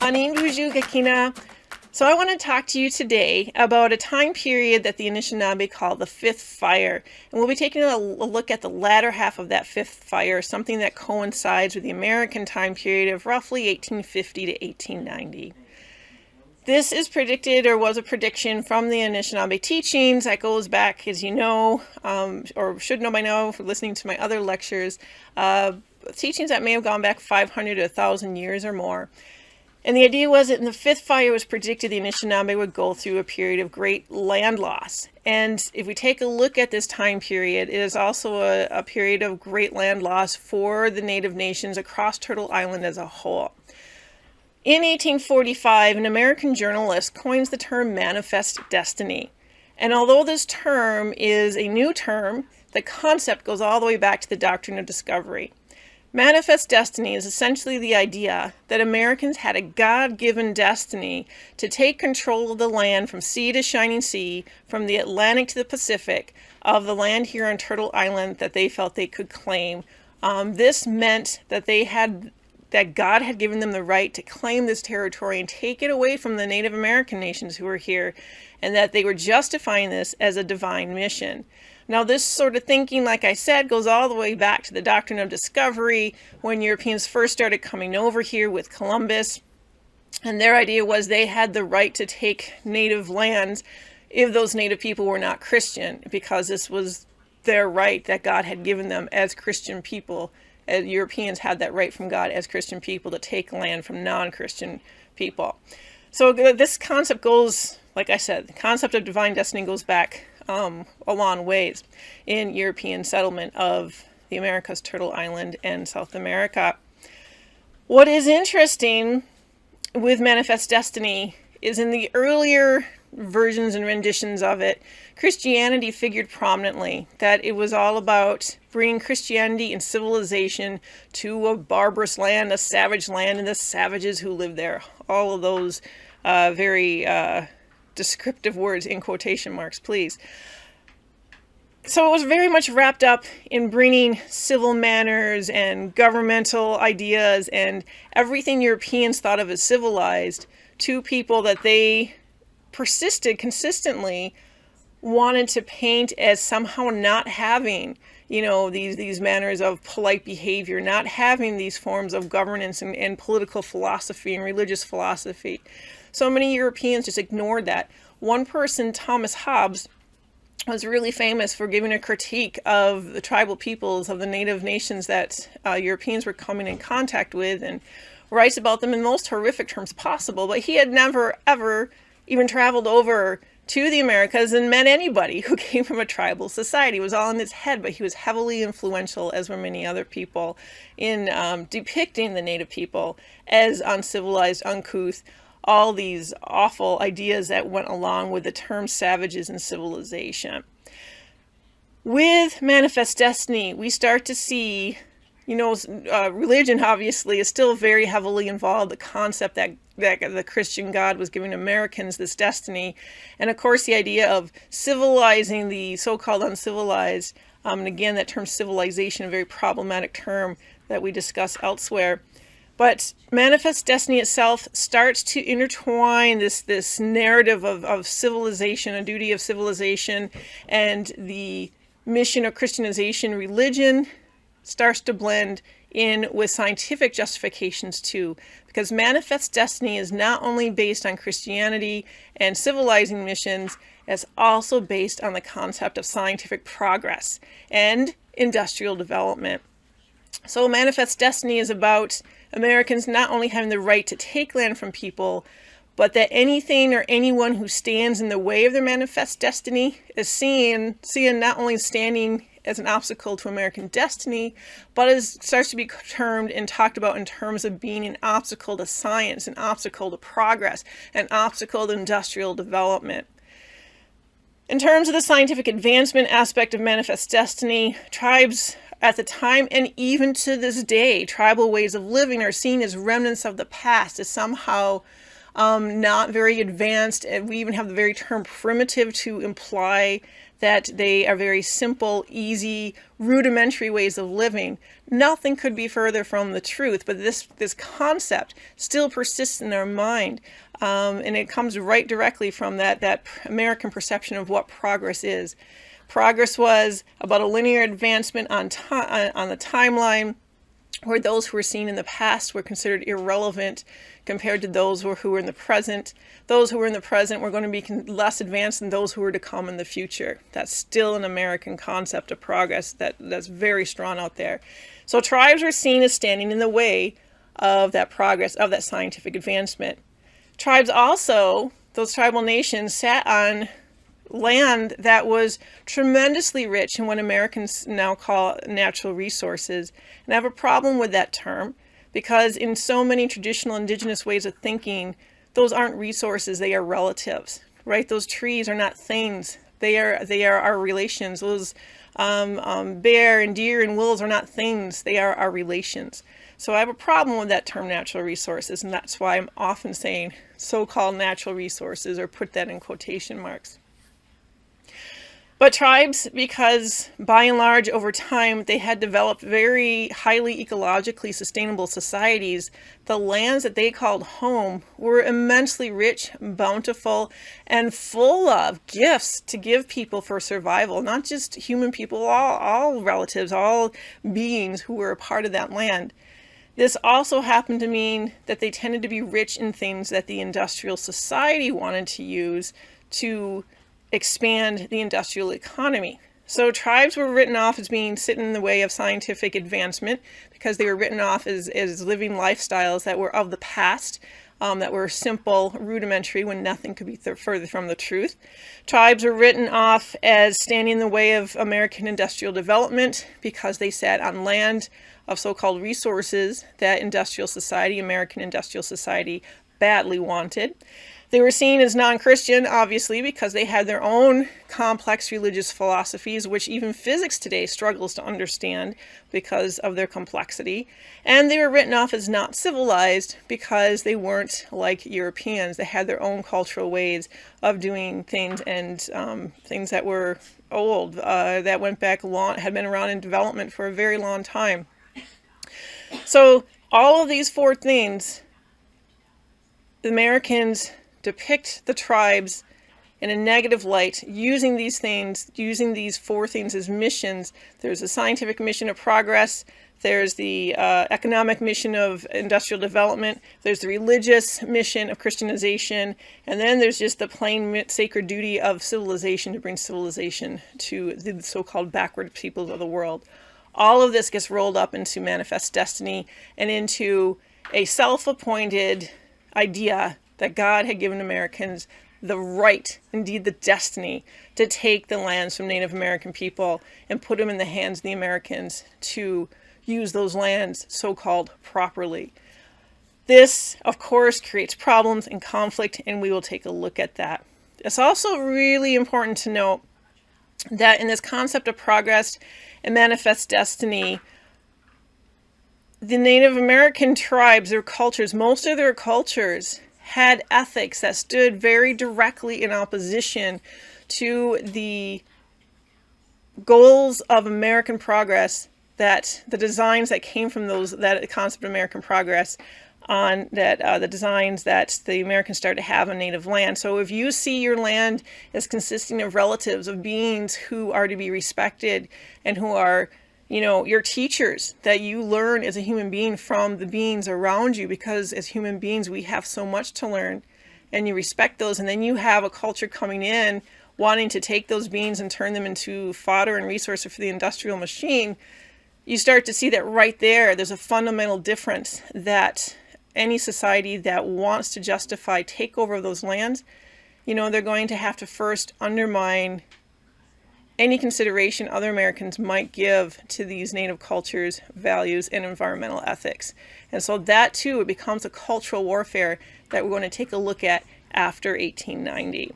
Anin Buju Gakina. So I want to talk to you today about a time period that the Anishinaabe call the Fifth Fire. And we'll be taking a look at the latter half of that Fifth Fire, something that coincides with the American time period of roughly 1850 to 1890. This is predicted, or was a prediction from the Anishinaabe teachings that goes back, as you know, or should know by now for listening to my other lectures, teachings that may have gone back 500 to 1,000 years or more. And the idea was that in the Fifth Fire was predicted the Anishinaabe would go through a period of great land loss. And if we take a look at this time period, it is also a period of great land loss for the Native nations across Turtle Island as a whole. In 1845, an American journalist coins the term manifest destiny. And although this term is a new term, the concept goes all the way back to the Doctrine of Discovery. Manifest destiny is essentially the idea that Americans had a God-given destiny to take control of the land from sea to shining sea, from the Atlantic to the Pacific, of the land here on Turtle Island that they felt they could claim. This meant that that God had given them the right to claim this territory and take it away from the Native American nations who were here, and that they were justifying this as a divine mission. Now, this sort of thinking, like I said, goes all the way back to the Doctrine of Discovery, when Europeans first started coming over here with Columbus. And their idea was they had the right to take native lands if those native people were not Christian, because this was their right that God had given them as Christian people. As Europeans had that right from God as Christian people to take land from non-Christian people. So this concept goes, like I said, the concept of divine destiny goes back a long ways in European settlement of the Americas, Turtle Island, and South America. What is interesting with Manifest Destiny is in the earlier versions and renditions of it, Christianity figured prominently, that it was all about bringing Christianity and civilization to a barbarous land, a savage land, and the savages who lived there. All of those very descriptive words in quotation marks, please. So it was very much wrapped up in bringing civil manners and governmental ideas and everything Europeans thought of as civilized to people that they persisted consistently wanted to paint as somehow not having, these manners of polite behavior, not having these forms of governance and political philosophy and religious philosophy. So many Europeans just ignored that. One person, Thomas Hobbes, was really famous for giving a critique of the tribal peoples of the native nations that Europeans were coming in contact with, and writes about them in the most horrific terms possible. But he had never, ever even traveled over to the Americas and met anybody who came from a tribal society. It was all in his head, but he was heavily influential, as were many other people, in depicting the native people as uncivilized, uncouth, all these awful ideas that went along with the term savages and civilization. With Manifest Destiny, we start to see, religion obviously is still very heavily involved, the concept that the Christian God was giving Americans this destiny, and of course the idea of civilizing the so-called uncivilized, and again that term civilization, a very problematic term that we discuss elsewhere. But Manifest Destiny itself starts to intertwine this narrative of civilization, a duty of civilization, and the mission of Christianization. Religion starts to blend in with scientific justifications too, because Manifest Destiny is not only based on Christianity and civilizing missions, it's also based on the concept of scientific progress and industrial development. So Manifest Destiny is about Americans not only having the right to take land from people, but that anything or anyone who stands in the way of their manifest destiny is seen not only standing as an obstacle to American destiny, but starts to be termed and talked about in terms of being an obstacle to science, an obstacle to progress, an obstacle to industrial development. In terms of the scientific advancement aspect of Manifest Destiny, tribes at the time, and even to this day, tribal ways of living are seen as remnants of the past, as somehow not very advanced. And we even have the very term primitive to imply that they are very simple, easy, rudimentary ways of living. Nothing could be further from the truth, but this concept still persists in our mind, and it comes right directly from that American perception of what progress is. Progress was about a linear advancement on the timeline, where those who were seen in the past were considered irrelevant compared to those who were in the present. Those who were in the present were going to be less advanced than those who were to come in the future. That's still an American concept of progress that's very strong out there. So tribes were seen as standing in the way of that progress, of that scientific advancement. Tribes also, those tribal nations, sat on land that was tremendously rich in what Americans now call natural resources. And I have a problem with that term, because in so many traditional indigenous ways of thinking, those aren't resources, they are relatives, right? Those trees are not things, they are our relations. Those bear and deer and wolves are not things, they are our relations. So I have a problem with that term natural resources, and that's why I'm often saying so-called natural resources, or put that in quotation marks. But tribes, because by and large over time they had developed very highly ecologically sustainable societies, the lands that they called home were immensely rich, bountiful, and full of gifts to give people for survival. Not just human people, all relatives, all beings who were a part of that land. This also happened to mean that they tended to be rich in things that the industrial society wanted to use to expand the industrial economy. So tribes were written off as being sitting in the way of scientific advancement, because they were written off as living lifestyles that were of the past, that were simple, rudimentary, when nothing could be further from the truth. Tribes were written off as standing in the way of American industrial development, because they sat on land of so-called resources that American industrial society badly wanted. They were seen as non-Christian, obviously, because they had their own complex religious philosophies, which even physics today struggles to understand because of their complexity. And they were written off as not civilized because they weren't like Europeans. They had their own cultural ways of doing things, and things that were old, that went back long, had been around in development for a very long time. So all of these four things, the Americans depict the tribes in a negative light, using these four things as missions. There's a scientific mission of progress, there's the economic mission of industrial development, there's the religious mission of Christianization, and then there's just the plain sacred duty of civilization, to bring civilization to the so-called backward peoples of the world. All of this gets rolled up into manifest destiny and into a self-appointed idea that God had given Americans the right, indeed the destiny, to take the lands from Native American people and put them in the hands of the Americans to use those lands so-called properly. This, of course, creates problems and conflict, and we will take a look at that. It's also really important to note that in this concept of progress and manifest destiny, the Native American tribes, their cultures, most of their cultures had ethics that stood very directly in opposition to the goals of American progress, that the designs that came from that concept of American progress, on that the designs that the Americans started to have on native land. So if you see your land as consisting of relatives, of beings who are to be respected and who are, your teachers, that you learn as a human being from the beings around you, because as human beings we have so much to learn, and you respect those, and then you have a culture coming in wanting to take those beings and turn them into fodder and resources for the industrial machine, you start to see that right there's a fundamental difference, that any society that wants to justify takeover of those lands, they're going to have to first undermine any consideration other Americans might give to these native cultures, values, and environmental ethics. And so that too, it becomes a cultural warfare that we're going to take a look at after 1890.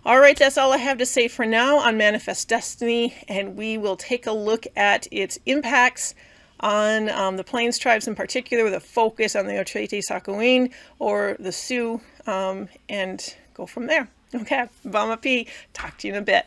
All right, that's all I have to say for now on Manifest Destiny, and we will take a look at its impacts on the Plains tribes in particular, with a focus on the Ochete-Sakowin or the Sioux, and go from there. Okay, Bama P. Talk to you in a bit.